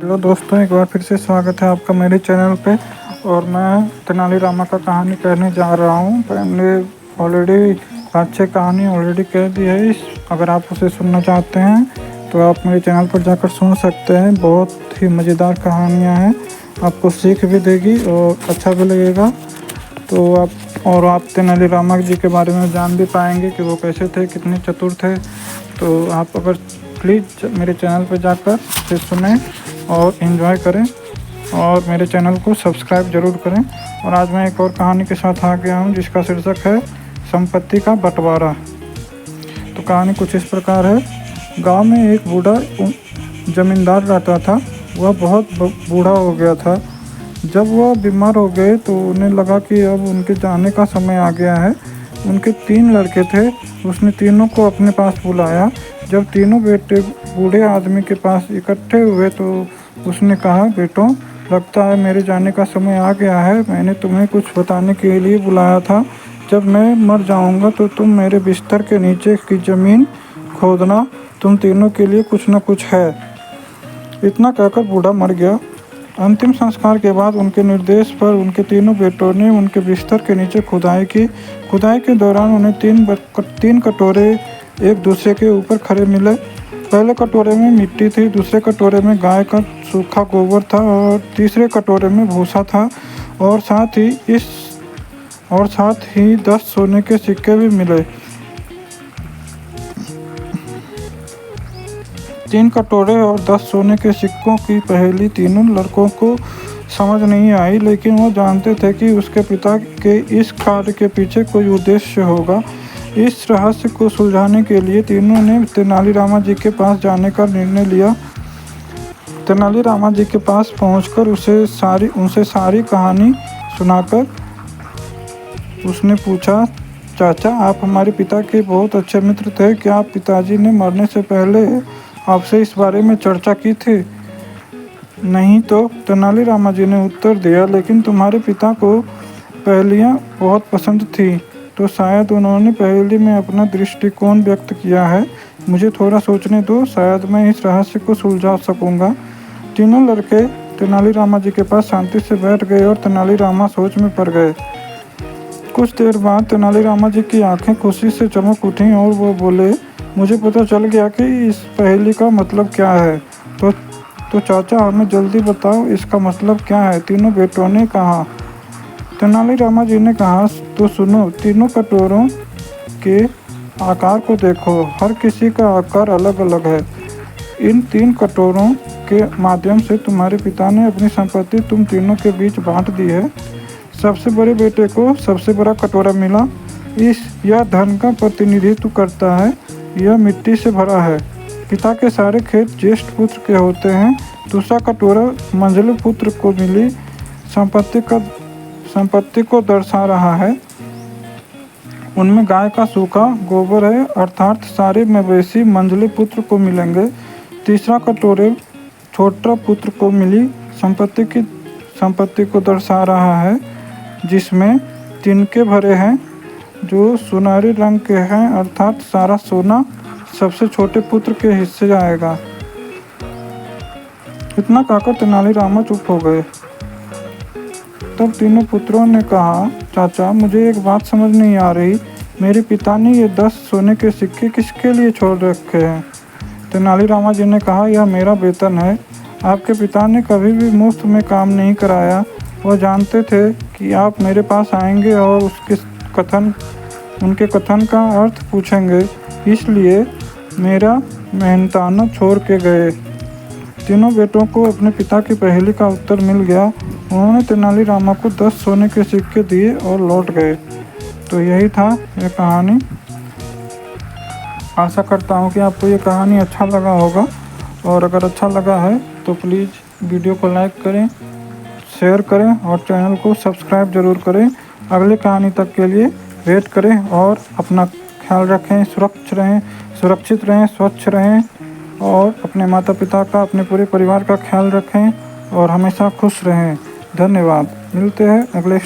Hello दोस्तों, एक बार फिर से स्वागत है आपका मेरे चैनल पे। और मैं तेनालीरामा का कहानी कहने जा रहा हूँ। मैंने ऑलरेडी 5-6 कहानी ऑलरेडी कह दी है। अगर आप उसे सुनना चाहते हैं तो आप मेरे चैनल पर जाकर सुन सकते हैं। बहुत ही मज़ेदार कहानियाँ हैं, आपको सीख भी देगी और अच्छा भी लगेगा। तो आप तेनालीरामा जी के बारे में जान भी पाएंगे कि वो कैसे थे, कितने चतुर थे। तो आप अगर प्लीज़ मेरे चैनल पर जाकर इसे सुनें और एंजॉय करें और मेरे चैनल को सब्सक्राइब ज़रूर करें। और आज मैं एक और कहानी के साथ आ गया हूँ जिसका शीर्षक है संपत्ति का बंटवारा। तो कहानी कुछ इस प्रकार है। गांव में एक बूढ़ा ज़मींदार रहता था। वह बहुत बूढ़ा हो गया था। जब वह बीमार हो गए तो उन्हें लगा कि अब उनके जाने का समय आ गया है। उनके 3 लड़के थे। उसने तीनों को अपने पास बुलाया। जब तीनों बेटे बूढ़े आदमी के पास इकट्ठे हुए तो उसने कहा, बेटों, लगता है मेरे जाने का समय आ गया है। मैंने तुम्हें कुछ बताने के लिए बुलाया था। जब मैं मर जाऊंगा तो तुम मेरे बिस्तर के नीचे की ज़मीन खोदना। तुम तीनों के लिए कुछ न कुछ है। इतना कहकर बूढ़ा मर गया। अंतिम संस्कार के बाद उनके निर्देश पर उनके तीनों बेटों ने उनके बिस्तर के नीचे खुदाई की। खुदाई के दौरान उन्हें 3 कटोरे एक दूसरे के ऊपर खड़े मिले। पहले कटोरे में मिट्टी थी, दूसरे कटोरे में गाय का सूखा गोबर था और तीसरे कटोरे में भूसा था। और साथ ही 10 सोने के सिक्के भी मिले। 3 कटोरे और 10 सोने के सिक्कों की पहेली तीनों लड़कों को समझ नहीं आई, लेकिन वो जानते थे कि उसके पिता के इस कार्य के पीछे कोई उद्देश्य होगा। इस रहस्य को सुलझाने के लिए तीनों ने तेनालीरामा जी के पास जाने का निर्णय लिया। तेनालीरामा जी के पास पहुंचकर उनसे सारी कहानी सुनाकर उसने पूछा, चाचा, आप हमारे पिता के बहुत अच्छे मित्र थे। क्या पिताजी ने मरने से पहले आपसे इस बारे में चर्चा की थी? नहीं तो, तेनालीरामा जी ने उत्तर दिया, लेकिन तुम्हारे पिता को पहेलियाँ बहुत पसंद थी, तो शायद उन्होंने पहेली में अपना दृष्टिकोण व्यक्त किया है। मुझे थोड़ा सोचने दो, शायद मैं इस रहस्य को सुलझा सकूंगा। तीनों लड़के तेनालीरामा जी के पास शांति से बैठ गए और तेनालीरामा सोच में पड़ गए। कुछ देर बाद तेनालीरामा जी की आंखें खुशी से चमक उठीं और वो बोले, मुझे पता चल गया कि इस पहेली का मतलब क्या है। तो चाचा, हमें जल्दी बताओ, इसका मतलब क्या है? तीनों बेटों ने कहा। तेनालीरामा जी ने कहा, तो सुनो, तीनों कटोरों के आकार को देखो। हर किसी का आकार अलग अलग है। इन 3 कटोरों के माध्यम से तुम्हारे पिता ने अपनी संपत्ति तुम तीनों के बीच बांट दी है। सबसे बड़े बेटे को सबसे बड़ा कटोरा मिला। यह धन का प्रतिनिधित्व करता है। यह मिट्टी से भरा है। पिता के सारे खेत ज्येष्ठ पुत्र के होते हैं। दूसरा कटोरा मंझले पुत्र को मिली संपत्ति को दर्शा रहा है। उनमें गाय का सूखा गोबर है, अर्थात सारे मवेशी मंझले पुत्र को मिलेंगे। तीसरा कटोरे छोटा पुत्र को मिली संपत्ति को दर्शा रहा है, जिसमें तिनके भरे हैं जो सुनहरे रंग के हैं, अर्थात सारा सोना सबसे छोटे पुत्र के हिस्से जाएगा। इतना कहकर तेनालीरामा चुप हो गए। तब तीनों पुत्रों ने कहा, चाचा, मुझे एक बात समझ नहीं आ रही। मेरे पिता ने ये 10 सोने के सिक्के किसके लिए छोड़ रखे हैं? तेनालीरामा जी ने कहा, यह मेरा वेतन है। आपके पिता ने कभी भी मुफ्त में काम नहीं कराया। वह जानते थे कि आप मेरे पास आएंगे और उनके कथन का अर्थ पूछेंगे, इसलिए मेरा मेहनताना छोड़ के गए। तीनों बेटों को अपने पिता की पहेली का उत्तर मिल गया। उन्होंने तेनालीरामा को 10 सोने के सिक्के दिए और लौट गए। तो यही था यह कहानी। आशा करता हूँ कि आपको ये कहानी अच्छा लगा होगा। और अगर अच्छा लगा है तो प्लीज़ वीडियो को लाइक करें, शेयर करें और चैनल को सब्सक्राइब ज़रूर करें। अगली कहानी तक के लिए वेट करें और अपना ख्याल रखें, सुरक्षित रहें, स्वच्छ रहें और अपने माता पिता का, अपने पूरे परिवार का ख्याल रखें और हमेशा खुश रहें। धन्यवाद। मिलते हैं अगले